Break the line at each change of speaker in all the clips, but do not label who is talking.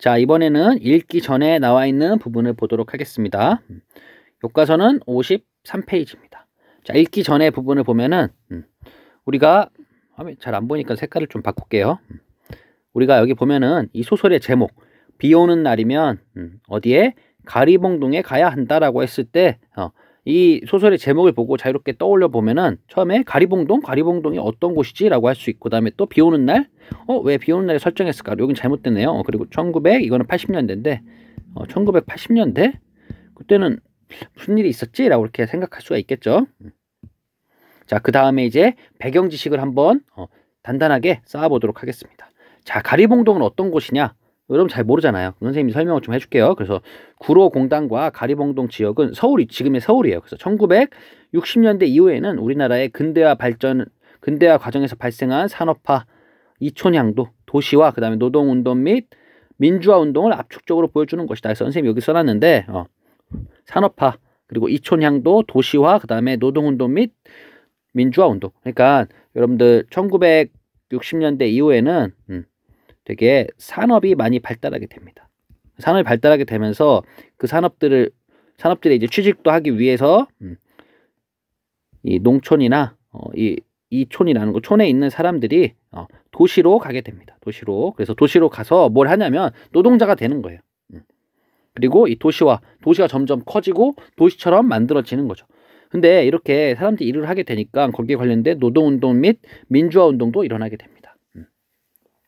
자, 이번에는 읽기 전에 나와 있는 부분을 보도록 하겠습니다. 교과서는 53페이지입니다. 자, 읽기 전에 부분을 보면은 우리가 화면 잘 안 보니까 색깔을 좀 바꿀게요. 우리가 여기 보면은 이 소설의 제목, 비 오는 날이면 어디에 가리봉동에 가야 한다라고 했을 때 이 소설의 제목을 보고 자유롭게 떠올려 보면은 처음에 가리봉동이 어떤 곳이지? 라고 할 수 있고, 그 다음에 또 비 오는 날? 왜 비 오는 날에 설정했을까? 여긴 잘못됐네요. 그리고 1900, 이거는 80년대인데 1980년대? 그때는 무슨 일이 있었지? 라고 이렇게 생각할 수가 있겠죠. 자, 그 다음에 이제 배경 지식을 한번 단단하게 쌓아보도록 하겠습니다. 자, 가리봉동은 어떤 곳이냐? 여러분 잘 모르잖아요. 선생님이 설명을 좀 해줄게요. 그래서 구로공단과 가리봉동 지역은 지금의 서울이에요. 그래서 1960년대 이후에는 우리나라의 근대화 과정에서 발생한 산업화, 이촌향도, 도시화, 그 다음에 노동운동 및 민주화 운동을 압축적으로 보여주는 것이다. 그래서 선생님이 여기 써놨는데 산업화, 그리고 이촌향도, 도시화, 그 다음에 노동운동 및 민주화 운동. 그러니까 여러분들 1960년대 이후에는 되게 산업이 많이 발달하게 됩니다. 산업이 발달하게 되면서 그 산업들이 이제 취직도 하기 위해서 이 농촌이나 이 촌이라는 거, 촌에 있는 사람들이 도시로 가게 됩니다. 그래서 도시로 가서 뭘 하냐면 노동자가 되는 거예요. 그리고 이 도시가 점점 커지고 도시처럼 만들어지는 거죠. 근데 이렇게 사람들이 일을 하게 되니까 거기에 관련된 노동운동 및 민주화운동도 일어나게 됩니다.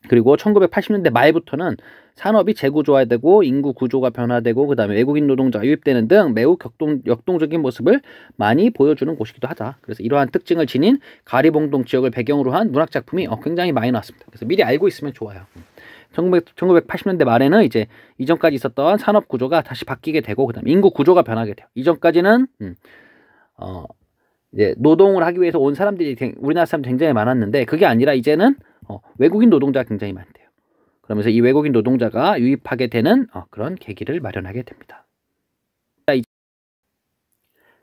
그리고 1980년대 말부터는 산업이 재구조화되고 인구 구조가 변화되고, 그 다음에 외국인 노동자가 유입되는 등 매우 역동적인 모습을 많이 보여주는 곳이기도 하다. 그래서 이러한 특징을 지닌 가리봉동 지역을 배경으로 한 문학작품이 굉장히 많이 나왔습니다. 그래서 미리 알고 있으면 좋아요. 1980년대 말에는 이제 이전까지 있었던 산업 구조가 다시 바뀌게 되고, 그 다음에 인구 구조가 변하게 돼요. 이전까지는 이제 노동을 하기 위해서 온 사람들이 우리나라 사람들이 굉장히 많았는데, 그게 아니라 이제는 외국인 노동자가 굉장히 많대요. 그러면서 이 외국인 노동자가 유입하게 되는 그런 계기를 마련하게 됩니다.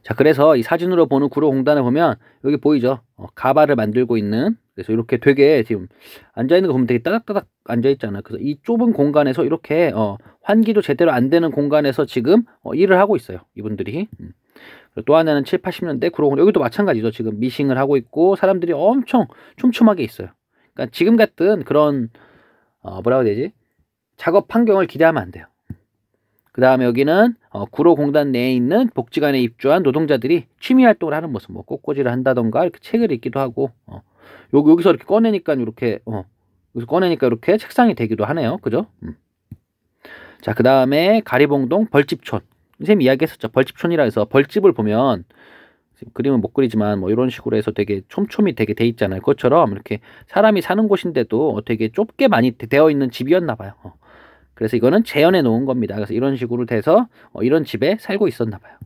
자, 그래서 이 사진으로 보는 구로공단을 보면 여기 보이죠? 가발을 만들고 있는, 그래서 이렇게 되게 지금 앉아있는 거 보면 되게 따닥따닥 앉아있잖아요. 그래서 이 좁은 공간에서 이렇게 환기도 제대로 안 되는 공간에서 지금 일을 하고 있어요, 이분들이. 또 하나는 7, 80년대 구로공단, 여기도 마찬가지죠. 지금 미싱을 하고 있고 사람들이 엄청 촘촘하게 있어요. 그러니까 지금 같은 그런 뭐라고 해야 되지? 작업 환경을 기대하면 안 돼요. 그 다음에 여기는 구로공단 내에 있는 복지관에 입주한 노동자들이 취미 활동을 하는 모습, 뭐 꽃꽂이를 한다던가 이렇게 책을 읽기도 하고, 여기서 이렇게 꺼내니까 이렇게 책상이 되기도 하네요. 그죠? 자, 그 다음에 가리봉동 벌집촌. 선생님 이야기했었죠. 벌집촌이라 해서 벌집을 보면 지금 그림은 못 그리지만 뭐 이런 식으로 해서 되게 촘촘히 되게 돼 있잖아요. 그것처럼 이렇게 사람이 사는 곳인데도 되게 좁게 많이 되어 있는 집이었나 봐요. 그래서 이거는 재현해 놓은 겁니다. 그래서 이런 식으로 돼서 이런 집에 살고 있었나 봐요.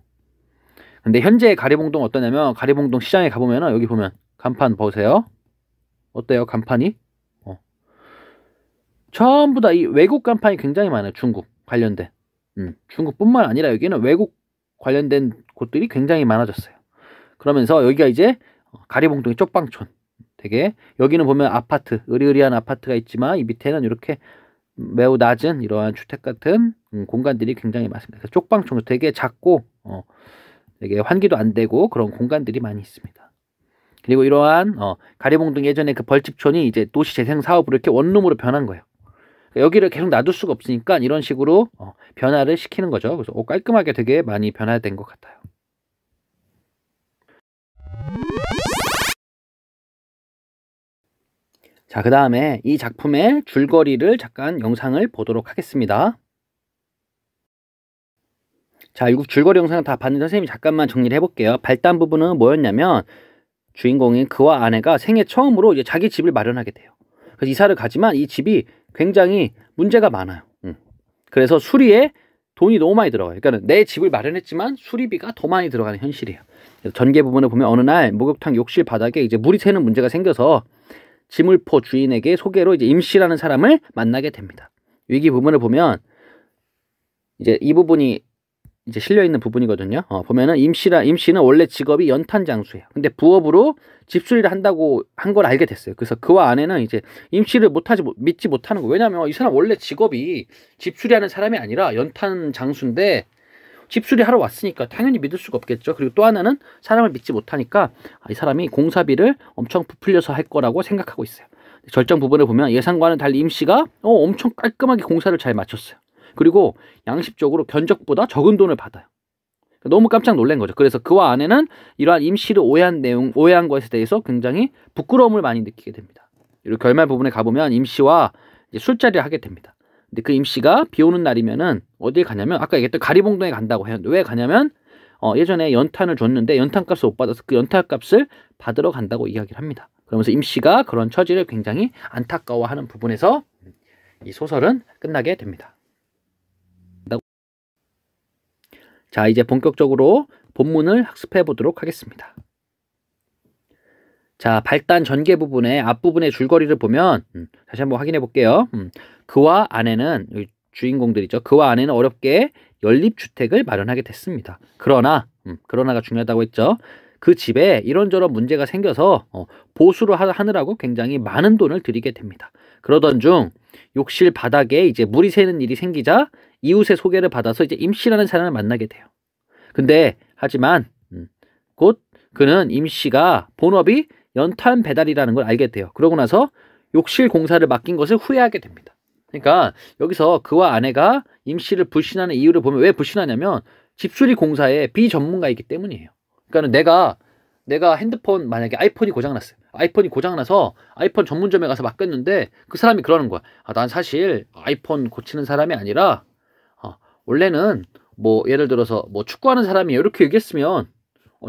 근데 현재 가리봉동 어떠냐면, 가리봉동 시장에 가보면은 여기 보면 간판 보세요. 어때요? 간판이? 전부 다 이 외국 간판이 굉장히 많아요. 중국 관련된. 중국뿐만 아니라 여기는 외국 관련된 곳들이 굉장히 많아졌어요. 그러면서 여기가 이제 가리봉동의 쪽방촌. 되게 여기는 보면 아파트, 으리으리한 아파트가 있지만 이 밑에는 이렇게 매우 낮은 이러한 주택 같은 공간들이 굉장히 많습니다. 그래서 쪽방촌, 되게 작고 되게 환기도 안 되고 그런 공간들이 많이 있습니다. 그리고 이러한 가리봉동 예전에 그 벌집촌이 이제 도시재생 사업으로 이렇게 원룸으로 변한 거예요. 여기를 계속 놔둘 수가 없으니까 이런 식으로 변화를 시키는 거죠. 그래서 깔끔하게 되게 많이 변화된 것 같아요. 자, 그 다음에 이 작품의 줄거리를 잠깐 영상을 보도록 하겠습니다. 자, 이 줄거리 영상을 다 봤는데 선생님이 잠깐만 정리를 해볼게요. 발단 부분은 뭐였냐면, 주인공인 그와 아내가 생애 처음으로 이제 자기 집을 마련하게 돼요. 그래서 이사를 가지만 이 집이 굉장히 문제가 많아요. 그래서 수리에 돈이 너무 많이 들어가요. 그러니까 내 집을 마련했지만 수리비가 더 많이 들어가는 현실이에요. 그래서 전개 부분을 보면 어느 날 목욕탕 욕실 바닥에 이제 물이 새는 문제가 생겨서 지물포 주인에게 소개로 이제 임씨라는 사람을 만나게 됩니다. 위기 부분을 보면 이제 이 부분이 이제 실려있는 부분이거든요. 보면은 임씨는 원래 직업이 연탄 장수예요. 근데 부업으로 집수리를 한다고 한 걸 알게 됐어요. 그래서 그와 아내는 이제 임씨를 믿지 못하는 거예요. 왜냐면 이 사람 원래 직업이 집수리하는 사람이 아니라 연탄 장수인데 집수리 하러 왔으니까 당연히 믿을 수가 없겠죠. 그리고 또 하나는 사람을 믿지 못하니까 이 사람이 공사비를 엄청 부풀려서 할 거라고 생각하고 있어요. 절정 부분을 보면 예상과는 달리 임씨가 엄청 깔끔하게 공사를 잘 마쳤어요. 그리고 양심적으로 견적보다 적은 돈을 받아요. 너무 깜짝 놀란 거죠. 그래서 그와 아내는 이러한 임씨를 오해한 것에 대해서 굉장히 부끄러움을 많이 느끼게 됩니다. 그리고 결말 부분에 가보면 임씨와 이제 술자리를 하게 됩니다. 근데 그 임씨가 비 오는 날이면은 어딜 가냐면 아까 얘기했던 가리봉동에 간다고 했는데 왜 가냐면 예전에 연탄을 줬는데 연탄값을 못 받아서 그 연탄값을 받으러 간다고 이야기를 합니다. 그러면서 임씨가 그런 처지를 굉장히 안타까워하는 부분에서 이 소설은 끝나게 됩니다. 자, 이제 본격적으로 본문을 학습해 보도록 하겠습니다. 자, 발단 전개 부분의 앞부분의 줄거리를 보면 다시 한번 확인해 볼게요. 그와 아내는 주인공들이죠. 그와 아내는 어렵게 연립주택을 마련하게 됐습니다. 그러나가 중요하다고 했죠. 그 집에 이런저런 문제가 생겨서 보수를 하느라고 굉장히 많은 돈을 들이게 됩니다. 그러던 중 욕실 바닥에 이제 물이 새는 일이 생기자 이웃의 소개를 받아서 이제 임씨라는 사람을 만나게 돼요. 근데 하지만 곧 그는 임씨가 본업이 연탄 배달이라는 걸 알게 돼요. 그러고 나서 욕실 공사를 맡긴 것을 후회하게 됩니다. 그러니까 여기서 그와 아내가 임씨를 불신하는 이유를 보면 왜 불신하냐면 집수리 공사에 비전문가이기 때문이에요. 그러니까 내가 핸드폰 만약에 아이폰이 고장났어요. 아이폰이 고장나서 아이폰 전문점에 가서 맡겼는데 그 사람이 그러는 거야. 난 사실 아이폰 고치는 사람이 아니라 원래는 뭐 예를 들어서 뭐 축구하는 사람이에요. 이렇게 얘기했으면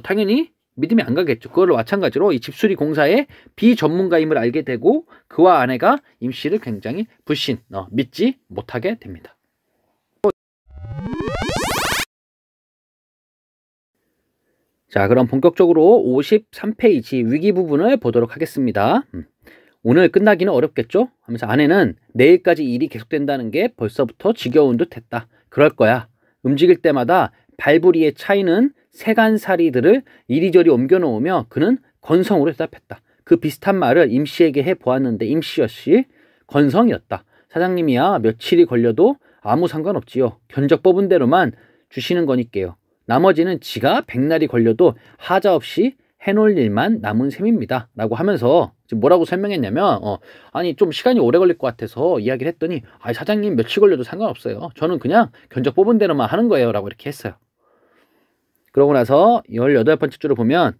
당연히 믿음이 안 가겠죠. 그걸로 마찬가지로 이 집수리 공사의 비전문가임을 알게 되고 그와 아내가 임씨를 굉장히 믿지 못하게 됩니다. 자, 그럼 본격적으로 53페이지 위기 부분을 보도록 하겠습니다. 오늘 끝나기는 어렵겠죠? 하면서 아내는 내일까지 일이 계속된다는 게 벌써부터 지겨운 듯 했다. 그럴 거야. 움직일 때마다 발부리에 차이는 세간살이들을 이리저리 옮겨 놓으며 그는 건성으로 대답했다. 그 비슷한 말을 임씨에게 해보았는데 임씨 역시 건성이었다. 사장님이야 며칠이 걸려도 아무 상관없지요. 견적 뽑은 대로만 주시는 거니까요. 나머지는 지가 백날이 걸려도 하자 없이 해놓을 일만 남은 셈입니다. 라고 하면서 지금 뭐라고 설명했냐면 아니 좀 시간이 오래 걸릴 것 같아서 이야기를 했더니 사장님 며칠 걸려도 상관없어요. 저는 그냥 견적 뽑은 대로만 하는 거예요. 라고 이렇게 했어요. 그러고 나서 18번째 줄을 보면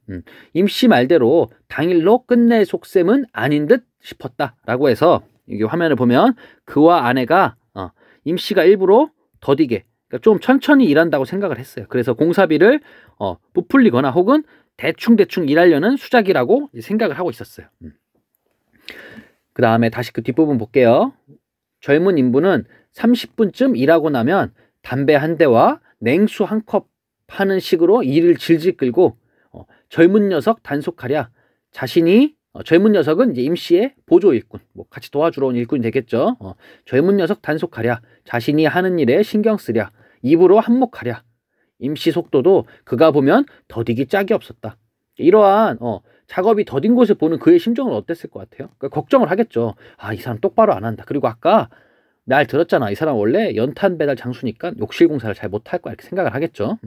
임씨 말대로 당일로 끝낼 속셈은 아닌 듯 싶었다. 라고 해서 이게 화면을 보면 그와 아내가 임씨가 일부러 더디게 그러니까 좀 천천히 일한다고 생각을 했어요. 그래서 공사비를 부풀리거나 혹은 대충 일하려는 수작이라고 생각을 하고 있었어요. 그 다음에 다시 그 뒷부분 볼게요. 젊은 인부는 30분쯤 일하고 나면 담배 한 대와 냉수 한 컵 하는 식으로 일을 질질 끌고 젊은 녀석 단속하랴 젊은 녀석은 이제 임씨의 보조 일꾼, 뭐 같이 도와주러 온 일꾼이 되겠죠. 젊은 녀석 단속하랴, 자신이 하는 일에 신경 쓰랴, 입으로 한몫하랴. 임씨 속도도 그가 보면 더디기 짝이 없었다. 이러한 작업이 더딘 것을 보는 그의 심정은 어땠을 것 같아요? 그러니까 걱정을 하겠죠. 이 사람 똑바로 안 한다. 그리고 아까 날 들었잖아. 이 사람 원래 연탄 배달 장수니까 욕실 공사를 잘 못할 거야. 이렇게 생각을 하겠죠.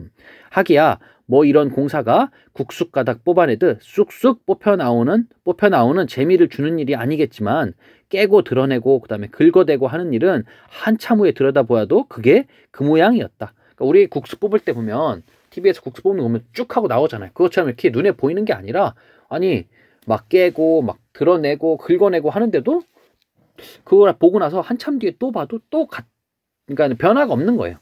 하기야 뭐 이런 공사가 국수 가닥 뽑아내듯 쑥쑥 뽑혀 나오는 재미를 주는 일이 아니겠지만 깨고 드러내고 그다음에 긁어대고 하는 일은 한참 후에 들여다보아도 그게 그 모양이었다. 그러니까 우리 국수 뽑을 때 보면 TV에서 국수 뽑는 거 보면 쭉 하고 나오잖아요. 그것처럼 이렇게 눈에 보이는 게 아니라 막 깨고 막 드러내고 긁어내고 하는데도 그걸 보고 나서 한참 뒤에 또 봐도 그러니까 변화가 없는 거예요.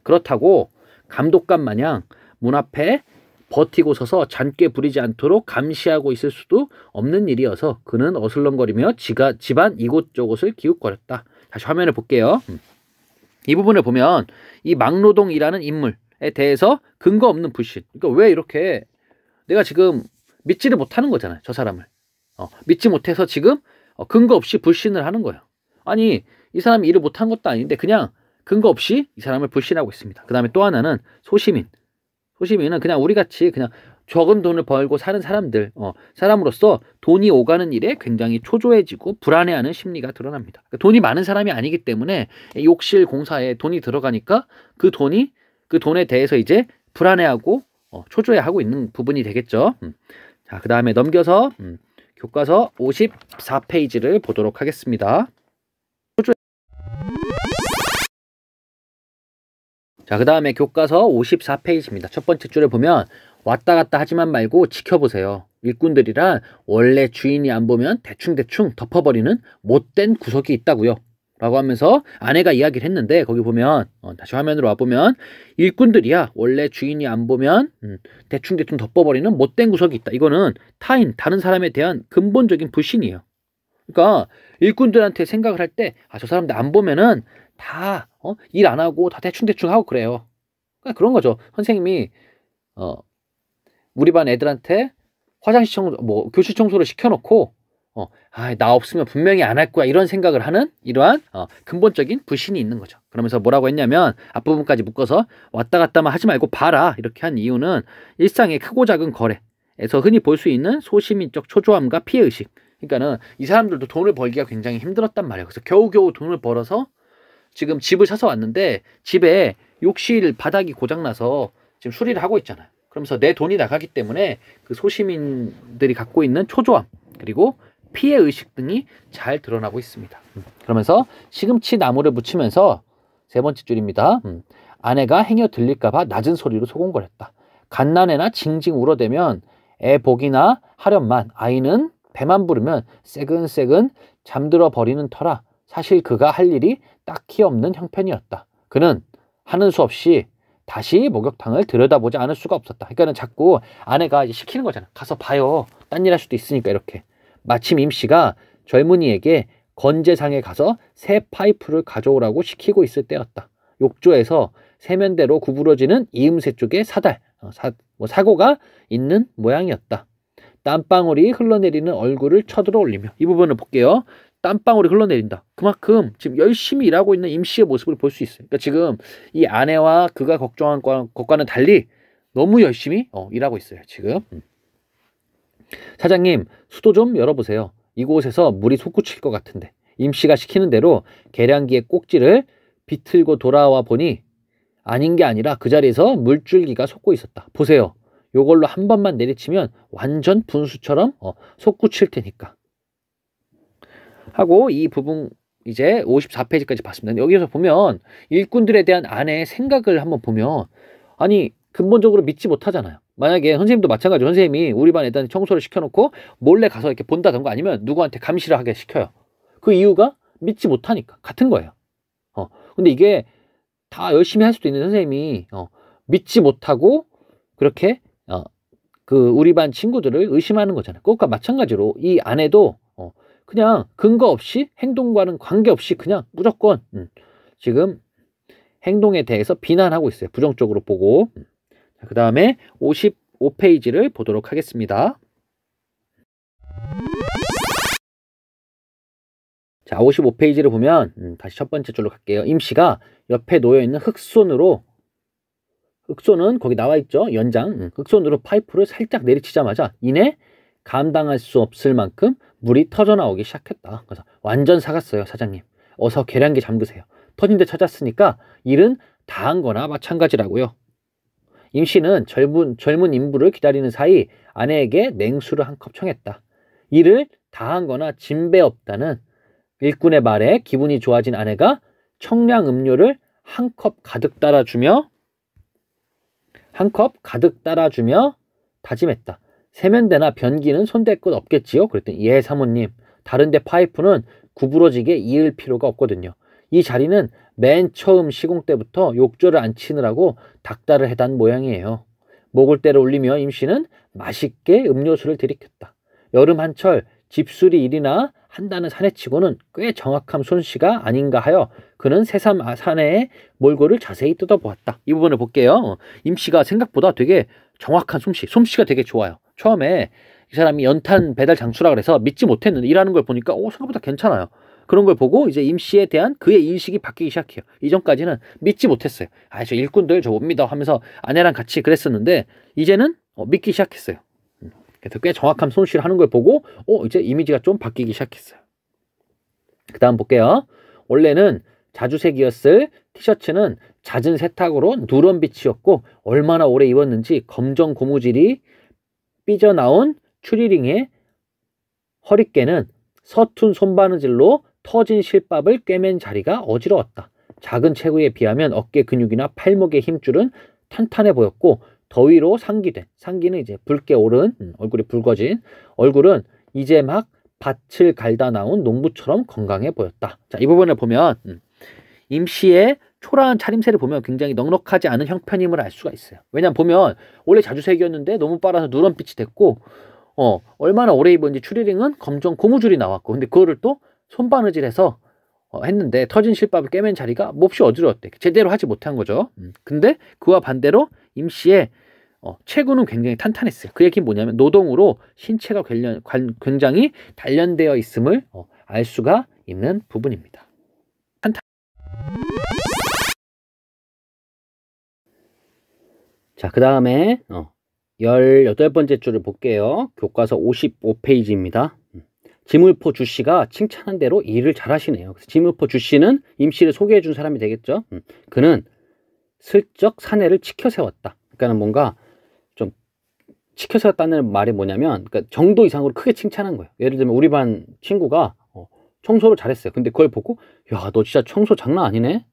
그렇다고 감독관 마냥 문 앞에 버티고 서서 잔꾀 부리지 않도록 감시하고 있을 수도 없는 일이어서 그는 어슬렁거리며 집안 이곳저곳을 기웃거렸다. 다시 화면을 볼게요. 이 부분을 보면 이 막노동이라는 인물에 대해서 근거 없는 불신. 그러니까 왜 이렇게 내가 지금 믿지를 못하는 거잖아요. 저 사람을. 믿지 못해서 지금 근거 없이 불신을 하는 거예요. 이 사람이 일을 못한 것도 아닌데 그냥 근거 없이 이 사람을 불신하고 있습니다. 그 다음에 또 하나는 소시민. 소시민은 그냥 우리같이 그냥 적은 돈을 벌고 사는 사람들, 사람으로서 돈이 오가는 일에 굉장히 초조해지고 불안해하는 심리가 드러납니다. 그러니까 돈이 많은 사람이 아니기 때문에 욕실 공사에 돈이 들어가니까 그 돈에 대해서 이제 불안해하고 초조해하고 있는 부분이 되겠죠. 자, 그 다음에 넘겨서 교과서 54페이지를 보도록 하겠습니다. 자, 그 다음에 교과서 54페이지입니다. 첫 번째 줄에 보면 왔다 갔다 하지만 말고 지켜보세요. 일꾼들이란 원래 주인이 안 보면 대충대충 덮어버리는 못된 구석이 있다고요. 라고 하면서 아내가 이야기를 했는데 거기 보면 다시 화면으로 와보면 일꾼들이야 원래 주인이 안 보면 대충대충 덮어버리는 못된 구석이 있다. 이거는 다른 사람에 대한 근본적인 불신이에요. 그러니까 일꾼들한테 생각을 할 때 저 사람들 안 보면은 다 일 안 하고 다 대충대충 하고 그래요. 그러니까 그런 거죠. 선생님이 우리 반 애들한테 화장실 청소, 교실 청소를 시켜놓고 나 없으면 분명히 안 할 거야 이런 생각을 하는 이러한 근본적인 불신이 있는 거죠. 그러면서 뭐라고 했냐면 앞부분까지 묶어서 왔다 갔다만 하지 말고 봐라 이렇게 한 이유는 일상의 크고 작은 거래에서 흔히 볼 수 있는 소시민적 초조함과 피해의식. 그러니까는 이 사람들도 돈을 벌기가 굉장히 힘들었단 말이에요. 그래서 겨우겨우 돈을 벌어서 지금 집을 사서 왔는데 집에 욕실 바닥이 고장나서 지금 수리를 하고 있잖아요. 그러면서 내 돈이 나가기 때문에 그 소시민들이 갖고 있는 초조함 그리고 피해의식 등이 잘 드러나고 있습니다. 그러면서 시금치 나무를 묻히면서 세 번째 줄입니다. 아내가 행여 들릴까봐 낮은 소리로 소곤거렸다. 갓난애나 징징 울어대면 애 복이나 하련만 아이는 배만 부르면 새근새근 잠들어 버리는 터라 사실 그가 할 일이 딱히 없는 형편이었다. 그는 하는 수 없이 다시 목욕탕을 들여다보지 않을 수가 없었다. 그러니까는 자꾸 아내가 이제 시키는 거잖아. 가서 봐요. 딴 일 할 수도 있으니까 이렇게. 마침 임씨가 젊은이에게 건재상에 가서 새 파이프를 가져오라고 시키고 있을 때였다. 욕조에서 세면대로 구부러지는 이음새 쪽에 사고가 있는 모양이었다. 땀방울이 흘러내리는 얼굴을 쳐들어 올리며 이 부분을 볼게요. 땀방울이 흘러내린다. 그만큼 지금 열심히 일하고 있는 임씨의 모습을 볼 수 있어요. 그러니까 지금 이 아내와 그가 걱정한 것과는 달리 너무 열심히 일하고 있어요. 지금. 사장님, 수도 좀 열어보세요. 이곳에서 물이 솟구칠 것 같은데. 임씨가 시키는 대로 계량기의 꼭지를 비틀고 돌아와 보니 아닌 게 아니라 그 자리에서 물줄기가 솟고 있었다. 보세요. 요걸로 한 번만 내리치면 완전 분수처럼 솟구칠 테니까. 하고 이 부분 이제 54페이지까지 봤습니다. 여기서 보면 일꾼들에 대한 아내의 생각을 한번 보면 아니 근본적으로 믿지 못하잖아요. 만약에 선생님도 마찬가지로 선생님이 우리 반 애들한테 청소를 시켜놓고 몰래 가서 이렇게 본다던가 아니면 누구한테 감시를 하게 시켜요. 그 이유가 믿지 못하니까 같은 거예요. 근데 이게 다 열심히 할 수도 있는 선생님이 믿지 못하고 그렇게 그 우리 반 친구들을 의심하는 거잖아요. 그것과 마찬가지로 이 아내도 그냥 근거 없이 행동과는 관계없이 그냥 무조건 지금 행동에 대해서 비난하고 있어요. 부정적으로 보고. 그 다음에 55페이지를 보도록 하겠습니다. 자, 55페이지를 보면 다시 첫 번째 줄로 갈게요. 임씨가 옆에 놓여있는 흑손은 거기 나와있죠. 연장. 흑손으로 파이프를 살짝 내리치자마자 이내 감당할 수 없을 만큼 물이 터져나오기 시작했다. 그래서 완전 사갔어요. 사장님. 어서 계량기 잠그세요. 터진 데 찾았으니까 일은 다 한 거나 마찬가지라고요. 임씨는 젊은 인부를 기다리는 사이 아내에게 냉수를 한 컵 청했다. 일을 다 한 거나 진배 없다는 일꾼의 말에 기분이 좋아진 아내가 청량 음료를 한 컵 가득 따라주며 다짐했다. 세면대나 변기는 손댈 것 없겠지요? 그랬더니 예 사모님, 다른데 파이프는 구부러지게 이을 필요가 없거든요. 이 자리는 맨 처음 시공 때부터 욕조를 안 치느라고 닥달을 해단 모양이에요. 목을대로 올리며 임씨는 맛있게 음료수를 들이켰다. 여름 한철 집수리 일이나 한다는 사내치고는 꽤 정확한 솜씨가 아닌가 하여 그는 새삼 사내의 몰골을 자세히 뜯어보았다. 이 부분을 볼게요. 임씨가 생각보다 되게 정확한 솜씨가 되게 좋아요. 처음에 이 사람이 연탄 배달 장수라 그래서 믿지 못했는데 일하는 걸 보니까 생각보다 괜찮아요. 그런 걸 보고 이제 임씨에 대한 그의 인식이 바뀌기 시작해요. 이전까지는 믿지 못했어요. 아, 저 일꾼들 저 못 믿어 하면서 아내랑 같이 그랬었는데 이제는 믿기 시작했어요. 그래서 꽤 정확한 손실을 하는 걸 보고 이제 이미지가 좀 바뀌기 시작했어요. 그 다음 볼게요. 원래는 자주색이었을 티셔츠는 잦은 세탁으로 누런빛이었고 얼마나 오래 입었는지 검정 고무줄이 삐져나온 추리링의 허리깨는 서툰 손바느질로 터진 실밥을 꿰맨 자리가 어지러웠다. 작은 체구에 비하면 어깨 근육이나 팔목의 힘줄은 탄탄해 보였고 더위로 상기는 이제 붉게 오른 얼굴이 붉어진 얼굴은 이제 막 밭을 갈다 나온 농부처럼 건강해 보였다. 자, 이 부분을 보면 임씨의 초라한 차림새를 보면 굉장히 넉넉하지 않은 형편임을 알 수가 있어요. 왜냐면 보면 원래 자주색이었는데 너무 빨아서 누런빛이 됐고 얼마나 오래 입었는지 추리링은 검정 고무줄이 나왔고 근데 그거를 또 손바느질해서 했는데 터진 실밥을 꿰맨 자리가 몹시 어지러웠대. 제대로 하지 못한 거죠. 근데 그와 반대로 임씨의 체구는 굉장히 탄탄했어요. 그 얘기는 뭐냐면 노동으로 신체가 굉장히 단련되어 있음을 알 수가 있는 부분입니다. 자, 그 다음에 18번째 줄을 볼게요. 교과서 55페이지입니다. 지물포 주씨가 칭찬한 대로 일을 잘하시네요. 그래서 지물포 주씨는 임씨를 소개해 준 사람이 되겠죠. 그는 슬쩍 사내를 치켜 세웠다. 그러니까 뭔가 좀 치켜 세웠다는 말이 뭐냐면 그러니까 정도 이상으로 크게 칭찬한 거예요. 예를 들면 우리 반 친구가 청소를 잘했어요. 근데 그걸 보고 야, 너 진짜 청소 장난 아니네?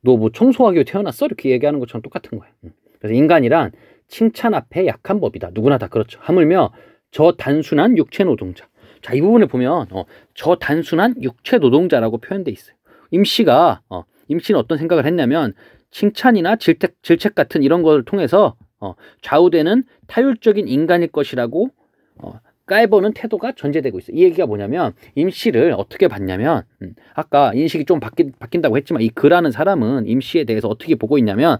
너 뭐 청소하기 위해 태어났어? 이렇게 얘기하는 것처럼 똑같은 거예요. 그래서 인간이란 칭찬 앞에 약한 법이다. 누구나 다 그렇죠. 하물며 저 단순한 육체 노동자. 자, 이 부분을 보면 저 단순한 육체 노동자라고 표현돼 있어요. 임씨는 어떤 생각을 했냐면 칭찬이나 질책 같은 이런 것을 통해서 좌우되는 타율적인 인간일 것이라고 깔보는 태도가 전제되고 있어요. 이 얘기가 뭐냐면 임씨를 어떻게 봤냐면 아까 인식이 좀 바뀐다고 했지만 이 그라는 사람은 임씨에 대해서 어떻게 보고 있냐면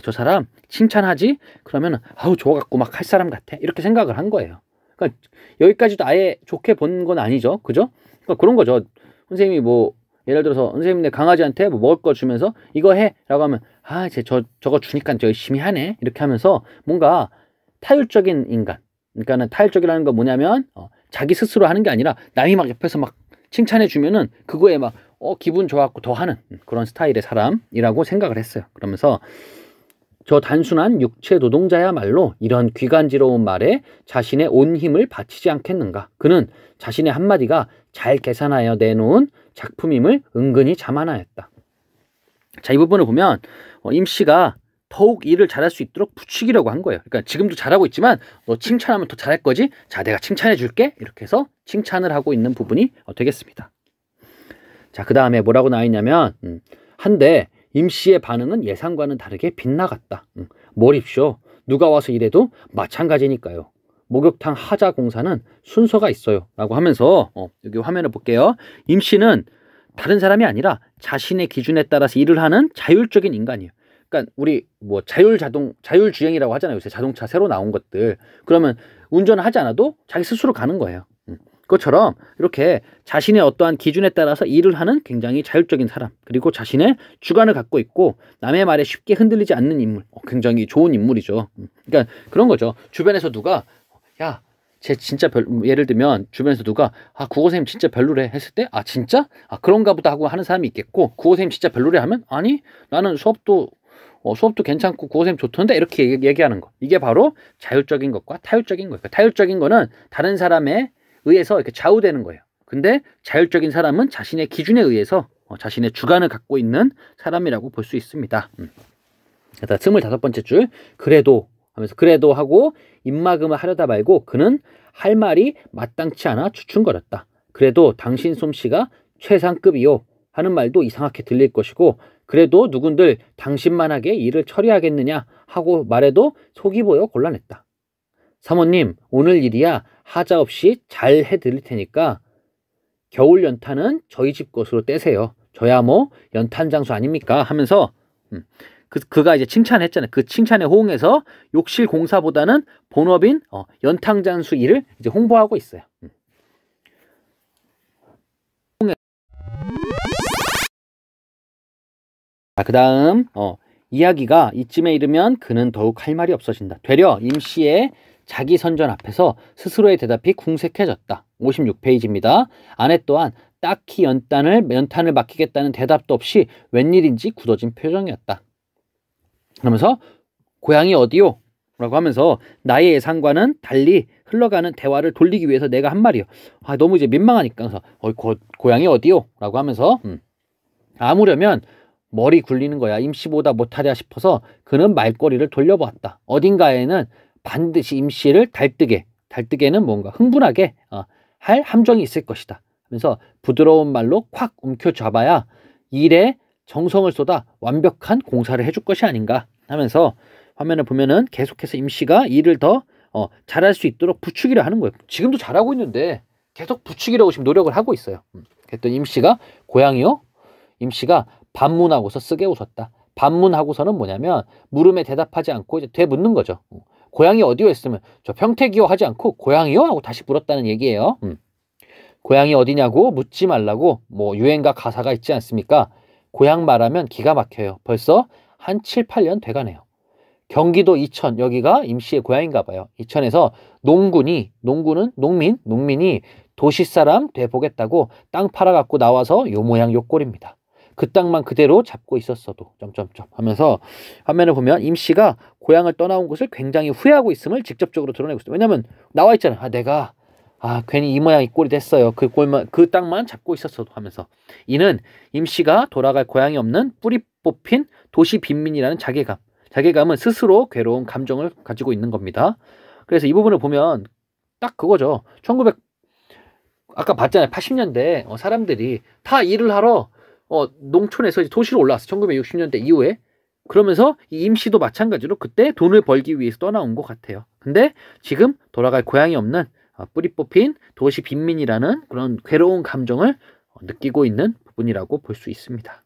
저 사람 칭찬하지? 그러면 아우 좋아갖고 막 할 사람 같아. 이렇게 생각을 한 거예요. 그러니까 여기까지도 아예 좋게 본 건 아니죠. 그죠? 그러니까 그런 거죠. 선생님이 뭐 예를 들어서 선생님 내 강아지한테 뭐 먹을 거 주면서 이거 해 라고 하면 저거 주니까 열심히 하네 이렇게 하면서 뭔가 타율적인 인간, 그러니까는 타율적이라는 건 뭐냐면 자기 스스로 하는 게 아니라 남이 막 옆에서 막 칭찬해 주면은 그거에 막 기분 좋았고 더 하는 그런 스타일의 사람이라고 생각을 했어요. 그러면서 저 단순한 육체 노동자야말로 이런 귀간지러운 말에 자신의 온 힘을 바치지 않겠는가. 그는 자신의 한마디가 잘 계산하여 내놓은 작품임을 은근히 자만하였다. 자, 이 부분을 보면 임씨가 더욱 일을 잘할 수 있도록 부추기려고 한 거예요. 그러니까 지금도 잘하고 있지만 너 칭찬하면 더 잘할 거지? 자, 내가 칭찬해 줄게. 이렇게 해서 칭찬을 하고 있는 부분이 되겠습니다. 자, 그 다음에 뭐라고 나와 있냐면 한데 임씨의 반응은 예상과는 다르게 빗나갔다. 뭐립쇼? 누가 와서 이래도 마찬가지니까요. 목욕탕 하자 공사는 순서가 있어요. 라고 하면서 여기 화면을 볼게요. 임씨는 다른 사람이 아니라 자신의 기준에 따라서 일을 하는 자율적인 인간이에요. 그러니까 우리 뭐 자율주행이라고 하잖아요. 요새 자동차 새로 나온 것들. 그러면 운전을 하지 않아도 자기 스스로 가는 거예요. 그것처럼 이렇게 자신의 어떠한 기준에 따라서 일을 하는 굉장히 자율적인 사람, 그리고 자신의 주관을 갖고 있고 남의 말에 쉽게 흔들리지 않는 인물, 굉장히 좋은 인물이죠. 그러니까 그런 거죠. 주변에서 누가 야, 쟤 진짜 예를 들면 주변에서 누가 국어선생님 진짜 별로래 했을 때 진짜? 그런가 보다 하고 하는 사람이 있겠고, 국어선생님 진짜 별로래 하면 아니 나는 수업도 괜찮고 국어선생님 좋던데 이렇게 얘기하는 거. 이게 바로 자율적인 것과 타율적인 거예요. 그러니까 타율적인 거는 다른 사람에 의해서 이렇게 좌우되는 거예요. 근데 자율적인 사람은 자신의 기준에 의해서 자신의 주관을 갖고 있는 사람이라고 볼 수 있습니다. 그다음 25번째 줄, 그래도 하면서 그래도 하고 입막음을 하려다 말고 그는 할 말이 마땅치 않아 주춤거렸다. 그래도 당신 솜씨가 최상급이요 하는 말도 이상하게 들릴 것이고, 그래도 누군들 당신만하게 일을 처리하겠느냐 하고 말해도 속이 보여 곤란했다. 사모님, 오늘 일이야 하자 없이 잘 해드릴 테니까 겨울 연탄은 저희 집 것으로 떼세요. 저야 뭐 연탄 장수 아닙니까? 하면서 그가 이제 칭찬했잖아요. 그 칭찬에 호응해서 욕실 공사보다는 본업인 연탄 장수 일을 이제 홍보하고 있어요. 그 다음 이야기가 이쯤에 이르면 그는 더욱 할 말이 없어진다. 되려 임씨의 자기 선전 앞에서 스스로의 대답이 궁색해졌다. 56페이지입니다. 아내 또한 딱히 연탄을 맡기겠다는 대답도 없이 웬일인지 굳어진 표정이었다. 그러면서 고향이 어디요? 라고 하면서 나의 예상과는 달리 흘러가는 대화를 돌리기 위해서 내가 한 말이요. 너무 이제 민망하니까. 그래서 고향이 어디요? 라고 하면서 아무려면 머리 굴리는 거야. 임씨보다 못하랴 싶어서 그는 말거리를 돌려보았다. 어딘가에는 반드시 임씨를 달뜨게는 뭔가 흥분하게 할 함정이 있을 것이다. 하면서 부드러운 말로 콱 움켜잡아야 일에 정성을 쏟아 완벽한 공사를 해줄 것이 아닌가 하면서 화면을 보면은 계속해서 임씨가 일을 더 잘할 수 있도록 부추기려 하는 거예요. 지금도 잘하고 있는데 계속 부추기려고 지금 노력을 하고 있어요. 그랬더니 임씨가 고향이요? 임씨가 반문하고서 쓰게 웃었다. 반문하고서는 뭐냐면 물음에 대답하지 않고 이제 되묻는 거죠. 고향이 어디요? 했으면 저 평택이요 하지 않고 고향이요? 하고 다시 물었다는 얘기예요. 고향이 어디냐고 묻지 말라고 뭐 유행가 가사가 있지 않습니까? 고향 말하면 기가 막혀요. 벌써 한 7, 8년 돼가네요. 경기도 이천, 여기가 임씨의 고향인가 봐요. 이천에서 농민이 도시 사람 돼보겠다고 땅 팔아갖고 나와서 요 모양 요 꼴입니다. 그 땅만 그대로 잡고 있었어도 점점점 하면서 화면을 보면 임씨가 고향을 떠나온 것을 굉장히 후회하고 있음을 직접적으로 드러내고 있어요. 왜냐면 나와 있잖아요. 내가 괜히 이 모양 이 꼴이 됐어요. 그 땅만 잡고 있었어도 하면서 이는 임씨가 돌아갈 고향이 없는 뿌리 뽑힌 도시 빈민이라는 자괴감은 스스로 괴로운 감정을 가지고 있는 겁니다. 그래서 이 부분을 보면 딱 그거죠. 아까 봤잖아요. 80년대 사람들이 다 일을 하러 농촌에서 도시로 올라왔어. 1960년대 이후에. 그러면서 이 임씨도 마찬가지로 그때 돈을 벌기 위해서 떠나온 것 같아요. 근데 지금 돌아갈 고향이 없는 뿌리 뽑힌 도시 빈민이라는 그런 괴로운 감정을 느끼고 있는 부분이라고 볼 수 있습니다.